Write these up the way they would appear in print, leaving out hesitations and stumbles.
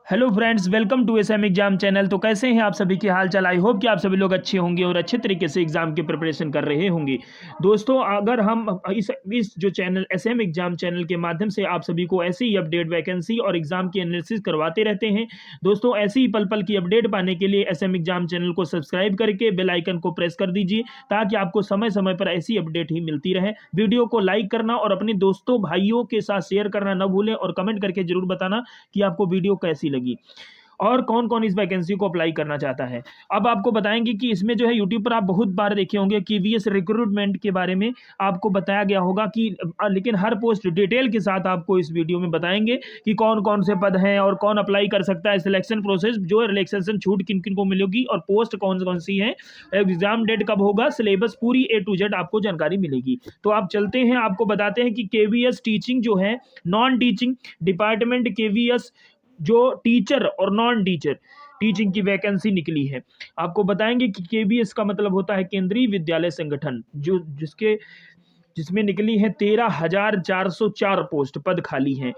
Hello friends, welcome to SM exam channel. तो कैसे हैं आप सभी की हाल चाल। आई होप कि आप सभी लोग अच्छे होंगे और अच्छे तरीके से एग्जाम की प्रिपरेशन कर रहे होंगे। दोस्तों, अगर हम इस जो चैनल एसएम एग्जाम चैनल के माध्यम से आप सभी को ऐसी ही अपडेट, वैकेंसी और एग्जाम की एनालिसिस करवाते रहते हैं। दोस्तों, ऐसी ही पल पल की अपडेट पाने के लिए एसएम एग्जाम चैनल को सब्सक्राइब करके बेल आइकन को प्रेस कर दीजिए, ताकि आपको समय समय पर ऐसी अपडेट ही मिलती रहे। वीडियो को लाइक करना और अपने दोस्तों भाइयों के साथ शेयर करना न भूलें, और कमेंट करके जरूर बताना कि आपको वीडियो कैसी लगी और कौन कौन इस वैकेंसी को अप्लाई करना चाहता है। अब आपको बताएंगे कि इसमें जो है यूट्यूब पर आप बहुत बार देखे होंगे KVS रिक्रूटमेंट के बारे में आपको बताया गया होगा कि लेकिन हर पोस्ट डिटेल के साथ आपको इस वीडियो में बताएंगे कि कौन कौन से पद हैं और कौन अप्लाई कर सकता है, सिलेक्शन प्रोसेस, जो रिलैक्सेशन छूट किन किन को मिलेगी और पोस्ट कौन कौन सी है, एग्जाम डेट कब होगा, सिलेबस पूरी A to Z आपको जानकारी मिलेगी। तो आप चलते हैं, आपको बताते हैं कि KVS टीचिंग जो है, नॉन टीचिंग डिपार्टमेंट KVS जो टीचर और नॉन टीचर टीचिंग की वैकेंसी निकली है। आपको बताएंगे कि KVS का मतलब होता है केंद्रीय विद्यालय संगठन, जो जिसमें निकली है 13,404 पोस्ट, पद खाली हैं,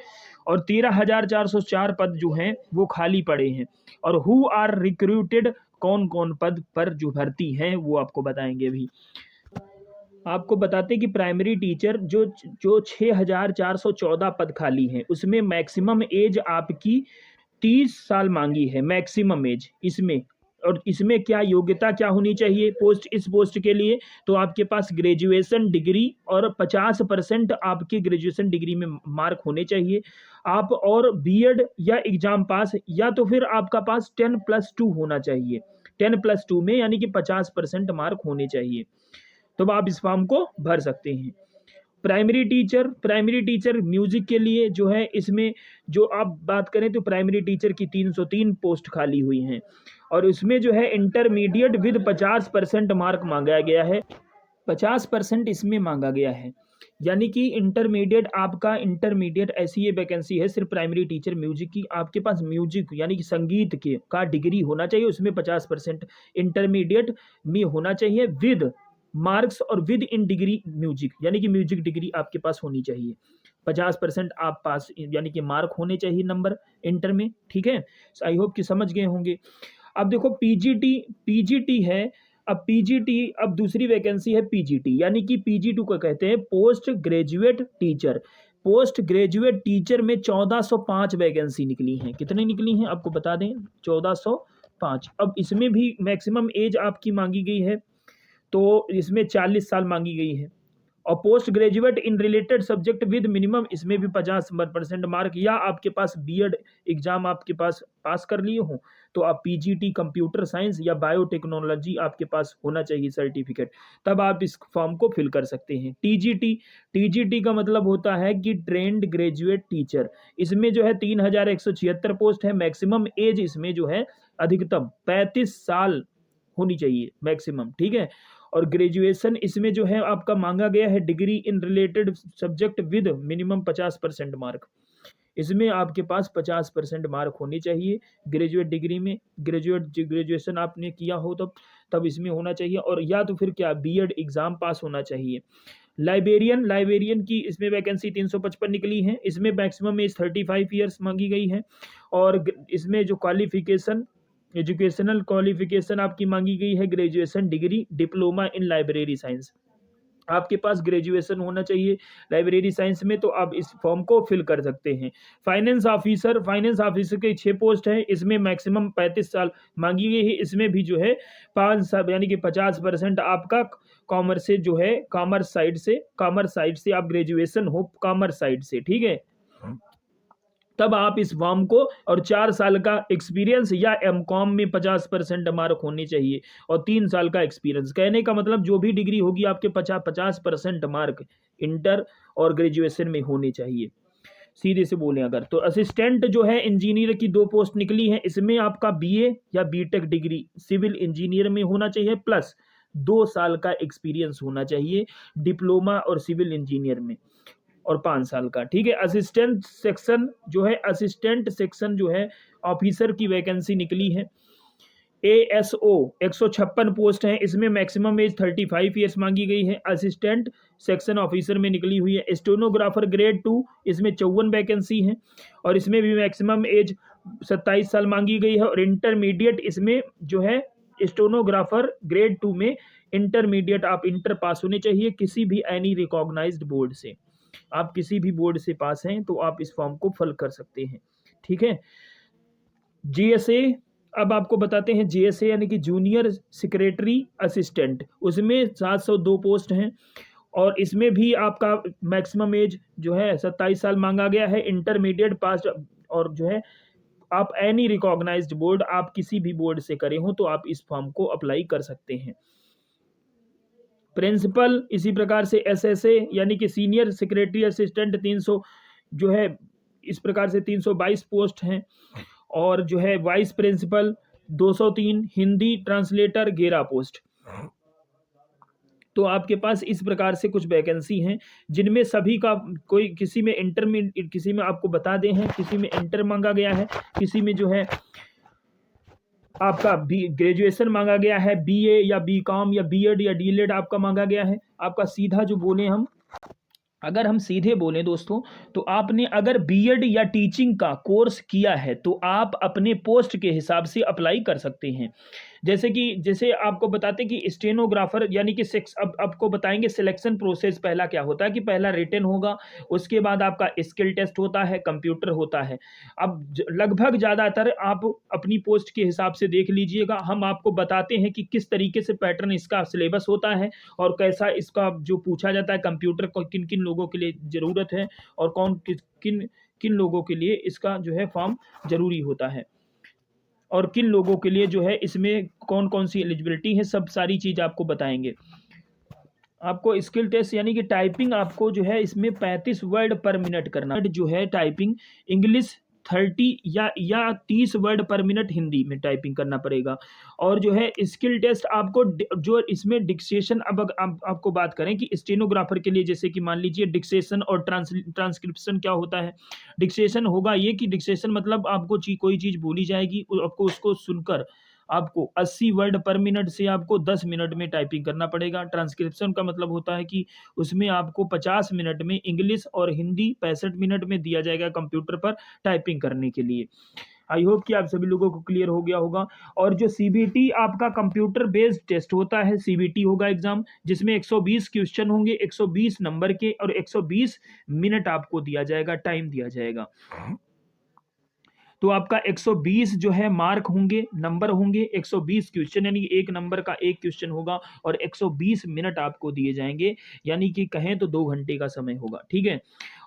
और 13,404 पद जो हैं वो खाली पड़े हैं। और हु आर रिक्रूटेड, कौन कौन पद पर जो भर्ती हैं वो आपको बताएंगे अभी। आपको बताते कि प्राइमरी टीचर जो 6,414 पद खाली हैं, उसमें मैक्सिमम एज आपकी 30 साल मांगी है, मैक्सिमम एज इसमें। और इसमें क्या योग्यता क्या होनी चाहिए इस पोस्ट के लिए, तो आपके पास ग्रेजुएशन डिग्री और 50% आपके ग्रेजुएशन डिग्री में मार्क होने चाहिए। आप और बीएड या एग्जाम पास, या तो फिर आपका पास 10+2 होना चाहिए। 10+2 में यानी कि 50% मार्क होने चाहिए, तो आप इस फॉर्म को भर सकते हैं। प्राइमरी टीचर म्यूजिक के लिए जो है, इसमें जो आप बात करें तो प्राइमरी टीचर की 303 पोस्ट खाली हुई हैं, और इसमें जो है इंटरमीडिएट विद 50% मार्क मांगा गया है। 50% इसमें मांगा गया है, यानी कि इंटरमीडिएट ऐसी ये वैकेंसी है सिर्फ प्राइमरी टीचर म्यूजिक की। आपके पास म्यूजिक यानी कि संगीत के का डिग्री होना चाहिए, उसमें 50% इंटरमीडिएट में होना चाहिए विद मार्क्स, और विद इन डिग्री म्यूजिक, यानी कि म्यूजिक डिग्री आपके पास होनी चाहिए। 50% आप पास यानी कि मार्क होने चाहिए नंबर इंटर में, ठीक है। आई होप कि समझ गए होंगे। अब देखो पीजीटी है। अब दूसरी वैकेंसी है पीजीटी, यानी कि PG2 को कहते हैं post graduate teacher. Post graduate teacher में 1405 वैकेंसी निकली हैं। कितनी निकली हैं आपको बता दें, 1405। अब इसमें भी मैक्सिमम एज आपकी मांगी गई है, तो इसमें 40 साल मांगी गई है। और post graduate in related subject with minimum, इसमें भी 50% मार्क, या आपके पास बीएड एग्जाम आपके पास कर लिए हो, तो आप PGT कंप्यूटर साइंस या बायोटेक्नोलॉजी आपके पास होना चाहिए सर्टिफिकेट, तब आप इस फॉर्म को फिल कर सकते हैं। टीजीटी का मतलब होता है कि ट्रेंड ग्रेजुएट टीचर। इसमें जो है 3,176 पोस्ट है। मैक्सिमम एज इसमें जो है अधिकतम 35 साल होनी चाहिए मैक्सिमम, ठीक है। और ग्रेजुएशन इसमें जो है आपका मांगा गया है degree in related subject with minimum 50% mark. इसमें आपके पास 50% मार्क होने चाहिए ग्रेजुएट डिग्री में। ग्रेजुएशन आपने किया हो तब इसमें होना चाहिए, और या तो फिर क्या बीएड एग्जाम पास होना चाहिए। लाइब्रेरियन की इसमें वैकेंसी 355 निकली है। इसमें मैक्सिमम एज 35 ईयर्स मांगी गई है, और इसमें जो एजुकेशनल क्वालिफिकेशन आपकी मांगी गई है graduation degree, diploma in library science. आपके पास ग्रेजुएशन होना चाहिए लाइब्रेरी साइंस में, तो आप इस फॉर्म को फिल कर सकते हैं। फाइनेंस ऑफिसर के 6 पोस्ट है। इसमें मैक्सिमम 35 साल मांगी गई है। इसमें भी जो है 5 साल यानी कि 50% आपका कॉमर्स से जो है, कॉमर्स साइड से आप ग्रेजुएशन हो कॉमर्स साइड से, ठीक है, तब आप इस फॉर्म को, और 4 साल का एक्सपीरियंस या MCOM में 50% मार्क होने चाहिए, और 3 साल का एक्सपीरियंस। कहने का मतलब जो भी डिग्री होगी आपके 50% मार्क इंटर और ग्रेजुएशन में होने चाहिए, सीधे से बोले अगर। तो असिस्टेंट जो है इंजीनियर की 2 पोस्ट निकली है। इसमें आपका BA या BTech डिग्री सिविल इंजीनियर में होना चाहिए, प्लस 2 साल का एक्सपीरियंस होना चाहिए डिप्लोमा और सिविल इंजीनियर में, और 5 साल का, ठीक है। असिस्टेंट सेक्शन जो है ऑफिसर की वैकेंसी निकली है। ASO 156 पोस्ट है। इसमें मैक्सिमम एज 35 ईयर्स मांगी गई है। असिस्टेंट सेक्शन ऑफिसर में निकली हुई है। स्टेनोग्राफर ग्रेड 2, इसमें 54 वैकेंसी है, और इसमें भी मैक्सिमम एज 27 साल मांगी गई है। और इंटरमीडिएट इसमें जो है स्टेनोग्राफर ग्रेड 2 में इंटरमीडिएट आप इंटर पास होने चाहिए किसी भी एनी रिकॉग्नाइज्ड बोर्ड से। आप किसी भी बोर्ड से पास हैं तो आप इस फॉर्म को फिल कर सकते हैं। ठीक है। जीएसए, अब आपको बताते हैं जीएसए यानी कि जूनियर सेक्रेटरी असिस्टेंट, उसमें 702 पोस्ट हैं और इसमें भी आपका मैक्सिमम एज जो है 27 साल मांगा गया है। इंटरमीडिएट पास और जो है आप एनी रिकॉग्नाइज्ड बोर्ड, आप किसी भी बोर्ड से करे हो तो आप इस फॉर्म को अप्लाई कर सकते हैं। प्रिंसिपल इसी प्रकार से एसएसए यानी कि सीनियर सेक्रेटरी असिस्टेंट 300 जो है इस प्रकार से 322 पोस्ट हैं। और जो है vice principal 203, Hindi translator 11 post. तो आपके पास इस प्रकार से कुछ वैकेंसी हैं जिनमें सभी का कोई किसी में इंटरमीडिएट, किसी में आपको बता दें हैं, किसी में इंटर मांगा गया है, किसी में जो है आपका ग्रेजुएशन मांगा गया है, बीए या बीकॉम या बीएड या डीएलएड आपका मांगा गया है। आपका सीधा जो बोले हम, अगर हम सीधे बोलें दोस्तों तो आपने अगर बीएड या टीचिंग का कोर्स किया है तो आप अपने पोस्ट के हिसाब से अप्लाई कर सकते हैं। जैसे आपको बताते कि स्टेनोग्राफर यानी कि अब आपको बताएंगे सिलेक्शन प्रोसेस पहला क्या होता है कि पहला रिटन होगा, उसके बाद आपका स्किल टेस्ट होता है, कंप्यूटर होता है। अब लगभग ज़्यादातर आप अपनी पोस्ट के हिसाब से देख लीजिएगा, हम आपको बताते हैं कि किस तरीके से पैटर्न इसका सिलेबस होता है और कैसा इसका जो पूछा जाता है कंप्यूटर को किन किन लोगों के लिए ज़रूरत है और किन किन लोगों के लिए इसका जो है फॉर्म ज़रूरी होता है और किन लोगों के लिए जो है इसमें कौन कौन सी एलिजिबिलिटी है, सब सारी चीज़ आपको बताएंगे। आपको स्किल टेस्ट यानी कि टाइपिंग आपको जो है इसमें 35 वर्ड पर मिनट करना जो है टाइपिंग, इंग्लिश 30 या 30 वर्ड पर मिनट हिंदी में टाइपिंग करना पड़ेगा। और जो है स्किल टेस्ट आपको जो इसमें डिक्सेशन, अब आपको बात करें कि स्टेनोग्राफर के लिए जैसे कि मान लीजिए डिक्सेशन और ट्रांसक्रिप्शन क्या होता है। डिक्सेशन होगा ये कि डिक्सेशन मतलब आपको कोई चीज़ बोली जाएगी, आपको उसको सुनकर आपको 80 वर्ड पर मिनट से आपको 10 मिनट में टाइपिंग करना पड़ेगा। ट्रांसक्रिप्शन का मतलब होता है कि उसमें आपको 50 मिनट में इंग्लिश और हिंदी 65 मिनट में दिया जाएगा कंप्यूटर पर टाइपिंग करने के लिए। आई होप कि आप सभी लोगों को क्लियर हो गया होगा। और जो सीबीटी आपका कंप्यूटर बेस्ड टेस्ट होता है, सीबीटी होगा एग्जाम जिसमें 120 क्वेश्चन होंगे, 120 नंबर के और 120 मिनट आपको दिया जाएगा, टाइम दिया जाएगा। तो आपका 120 जो है मार्क होंगे, नंबर होंगे, 120 क्वेश्चन यानी एक नंबर का एक क्वेश्चन होगा और 120 मिनट आपको दिए जाएंगे, यानी कि कहें तो 2 घंटे का समय होगा। ठीक है।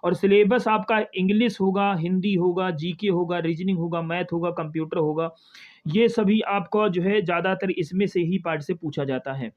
और सिलेबस आपका इंग्लिश होगा, हिंदी होगा, जीके होगा, रीजनिंग होगा, मैथ होगा, कंप्यूटर होगा। ये सभी आपका जो है ज़्यादातर इसमें से ही पार्ट से पूछा जाता है।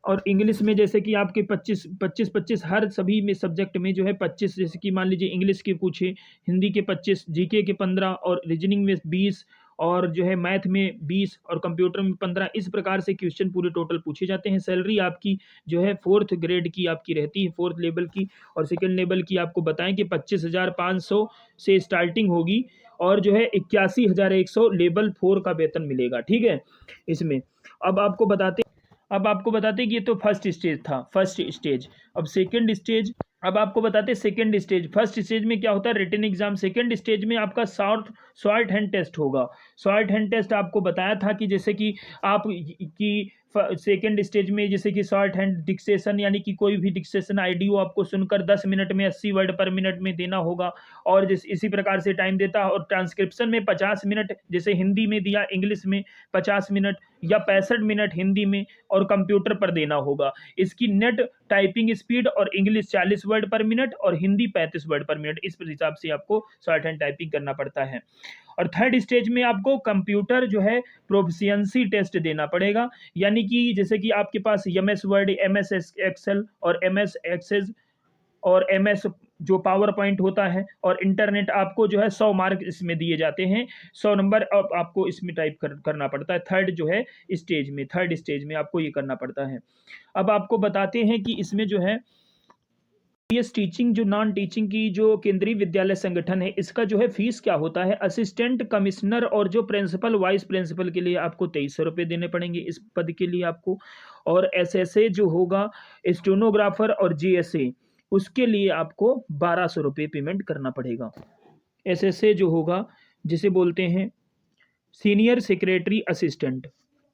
और इंग्लिश में जैसे कि आपके 25 हर सभी में सब्जेक्ट में जो है 25, जैसे कि मान लीजिए इंग्लिश के पूछे, हिंदी के 25, जीके के 15 और रीजनिंग में 20 और जो है मैथ में 20 और कंप्यूटर में 15, इस प्रकार से क्वेश्चन पूरे टोटल पूछे जाते हैं। सैलरी आपकी जो है 4th ग्रेड की आपकी रहती है, 4th लेवल की। और सेकेंड लेवल की आपको बताएं कि 25,500 से स्टार्टिंग होगी और जो है 81,100 लेवल 4 का वेतन मिलेगा। ठीक है। इसमें अब आपको बताते कि ये तो फर्स्ट स्टेज था, फर्स्ट स्टेज। अब सेकंड स्टेज, अब आपको बताते सेकंड स्टेज। फर्स्ट स्टेज में क्या होता है, रिटन एग्जाम। सेकंड स्टेज में आपका शॉर्ट हैंड टेस्ट होगा। शॉर्ट हैंड टेस्ट आपको बताया था कि जैसे कि आप की सेकेंड स्टेज में जैसे कि शॉर्ट हैंड डिक्सेशन यानी कि कोई भी डिक्सेशन आईडियो आपको सुनकर 10 मिनट में 80 वर्ड पर मिनट में देना होगा और इसी प्रकार से टाइम देता है। और ट्रांसक्रिप्शन में 50 मिनट, जैसे हिंदी में दिया, इंग्लिश में 50 मिनट या 65 मिनट हिंदी में और कंप्यूटर पर देना होगा। इसकी नेट टाइपिंग स्पीड और इंग्लिश 40 वर्ड पर मिनट और हिंदी 35 वर्ड पर मिनट, इस हिसाब से आपको शॉर्ट हैंड टाइपिंग करना पड़ता है। और थर्ड स्टेज में आपको कंप्यूटर जो है प्रोफिशिएंसी टेस्ट देना पड़ेगा, यानी कि जैसे कि आपके पास MS वर्ड, MS एक्सेल और MS एक्सेस और MS जो पावर पॉइंट होता है और इंटरनेट, आपको जो है 100 मार्क इसमें दिए जाते हैं। 100 नंबर अब आपको इसमें टाइप करना पड़ता है थर्ड स्टेज में आपको ये करना पड़ता है। अब आपको बताते हैं कि इसमें जो है टीचिंग, जो नॉन टीचिंग की जो केंद्रीय विद्यालय संगठन है, इसका जो है फीस क्या होता है। असिस्टेंट कमिश्नर और जो प्रिंसिपल वाइस प्रिंसिपल के लिए आपको 2300 रुपये देने पड़ेंगे इस पद के लिए आपको। और SSA जो होगा, स्टेनोग्राफर और GSA, उसके लिए आपको 1200 रुपये पेमेंट करना पड़ेगा। SSA जो होगा जिसे बोलते हैं सीनियर सेक्रेटरी असिस्टेंट,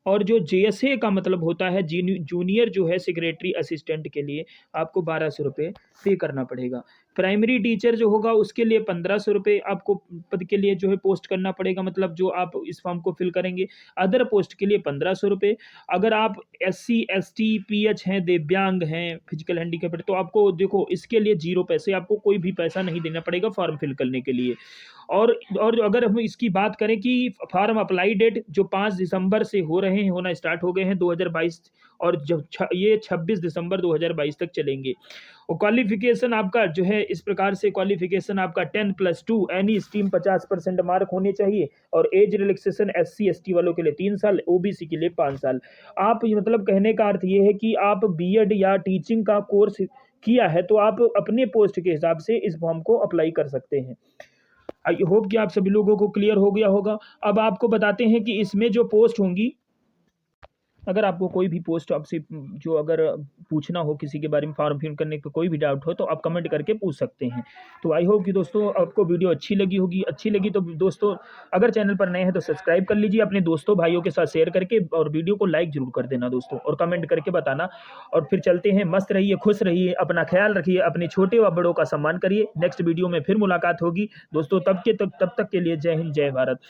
और जो JSA का मतलब होता है जूनियर जो है सेक्रेटरी असिस्टेंट के लिए आपको 1200 रुपये पे करना पड़ेगा। प्राइमरी टीचर जो होगा उसके लिए 1500 रुपये आपको पद के लिए जो है पोस्ट करना पड़ेगा, मतलब जो आप इस फॉर्म को फिल करेंगे। अदर पोस्ट के लिए 1500 रुपये। अगर आप SC ST PH हैं, दिव्यांग हैं, फिजिकल हैंडीकैप्ड, तो आपको देखो इसके लिए 0 पैसे, आपको कोई भी पैसा नहीं देना पड़ेगा फॉर्म फिल करने के लिए। और अगर हम इसकी बात करें कि फॉर्म अप्लाई डेट जो 5 दिसंबर से होना स्टार्ट हो गए हैं 2022, और जब ये 26 दिसंबर 2022 तक चलेंगे। और क्वालिफिकेशन आपका जो है इस प्रकार से, क्वालिफिकेशन आपका 10+2 एनी स्ट्रीम 50% मार्क होने चाहिए, और एज रिलैक्सेशन SC ST वालों के लिए 3 साल, OBC के लिए 5 साल। आप मतलब कहने का अर्थ ये है कि आप BEd या टीचिंग का कोर्स किया है तो आप अपने पोस्ट के हिसाब से इस फॉर्म को अप्लाई कर सकते हैं। आई होप कि आप सभी लोगों को क्लियर हो गया होगा। अब आपको बताते हैं कि इसमें जो पोस्ट होंगी, अगर आपको कोई भी पोस्ट आपसे जो अगर पूछना हो किसी के बारे में, फॉर्म फिल करने का कोई भी डाउट हो तो आप कमेंट करके पूछ सकते हैं। तो आई होप कि दोस्तों आपको वीडियो अच्छी लगी होगी। अच्छी लगी तो दोस्तों अगर चैनल पर नए हैं तो सब्सक्राइब कर लीजिए, अपने दोस्तों भाइयों के साथ शेयर करके, और वीडियो को लाइक जरूर कर देना दोस्तों, और कमेंट करके बताना। और फिर चलते हैं, मस्त रहिए, खुश रहिए, अपना ख्याल रखिए, अपने छोटे व बड़ों का सम्मान करिए। नेक्स्ट वीडियो में फिर मुलाकात होगी दोस्तों, तब तक के लिए जय हिंद, जय भारत।